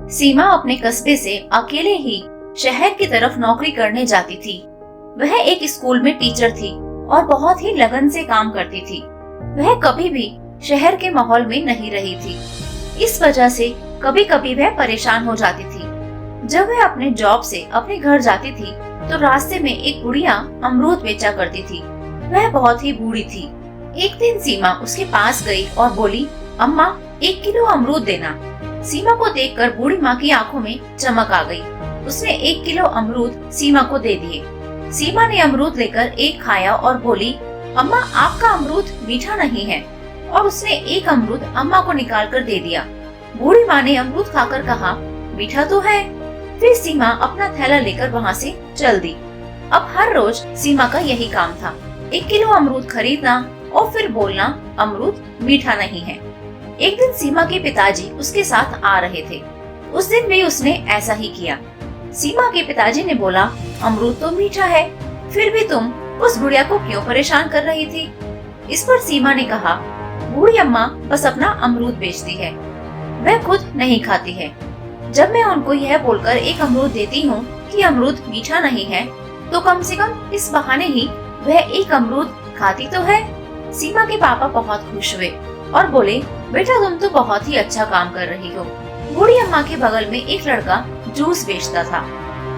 सीमा अपने कस्बे से अकेले ही शहर की तरफ नौकरी करने जाती थी। वह एक स्कूल में टीचर थी और बहुत ही लगन से काम करती थी। वह कभी भी शहर के माहौल में नहीं रही थी। इस वजह से कभी कभी वह परेशान हो जाती थी। जब वह अपने जॉब से अपने घर जाती थी तो रास्ते में एक बुढ़िया अमरूद बेचा करती थी। वह बहुत ही बूढ़ी थी। एक दिन सीमा उसके पास गई और बोली, अम्मा 1 किलो अमरूद देना। सीमा को देखकर बूढ़ी माँ की आंखों में चमक आ गई। उसने 1 किलो अमरूद सीमा को दे दिए। सीमा ने अमरूद लेकर एक खाया और बोली, अम्मा आपका अमरूद मीठा नहीं है। और उसने एक अमरूद अम्मा को निकाल कर दे दिया। बूढ़ी माँ ने अमरूद खाकर कहा, मीठा तो है। फिर सीमा अपना थैला लेकर वहाँ से चल दी। अब हर रोज सीमा का यही काम था, 1 किलो अमरूद खरीदना और फिर बोलना अमरूद मीठा नहीं है। एक दिन सीमा के पिताजी उसके साथ आ रहे थे। उस दिन भी उसने ऐसा ही किया। सीमा के पिताजी ने बोला, अमरूद तो मीठा है, फिर भी तुम उस बुढ़िया को क्यों परेशान कर रही थी? इस पर सीमा ने कहा, बूढ़ी अम्मा बस अपना अमरूद बेचती है, वह खुद नहीं खाती है। जब मैं उनको यह बोलकर एक अमरूद देती हूँ कि अमरूद मीठा नहीं है, तो कम से कम इस बहाने ही वह एक अमरूद खाती तो है। सीमा के पापा बहुत खुश हुए और बोले, बेटा तुम तो बहुत ही अच्छा काम कर रही हो। बूढ़ी अम्मा के बगल में एक लड़का जूस बेचता था।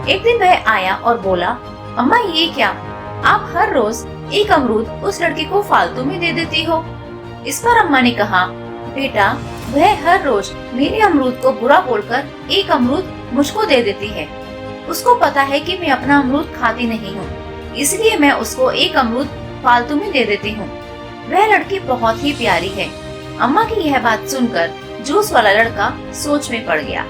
एक दिन वह आया और बोला, अम्मा ये क्या, आप हर रोज एक अमरूद उस लड़के को फालतू में दे देती हो। इस पर अम्मा ने कहा, बेटा वह हर रोज मेरे अमरूद को बुरा बोलकर एक अमरूद मुझको दे देती है। उसको पता है कि मैं अपना अमरूद खाती नहीं हूँ, इसलिए मैं उसको एक अमरूद फालतू में दे देती हूँ। वह लड़की बहुत ही प्यारी है। अम्मा की यह बात सुनकर जूस वाला लड़का सोच में पड़ गया।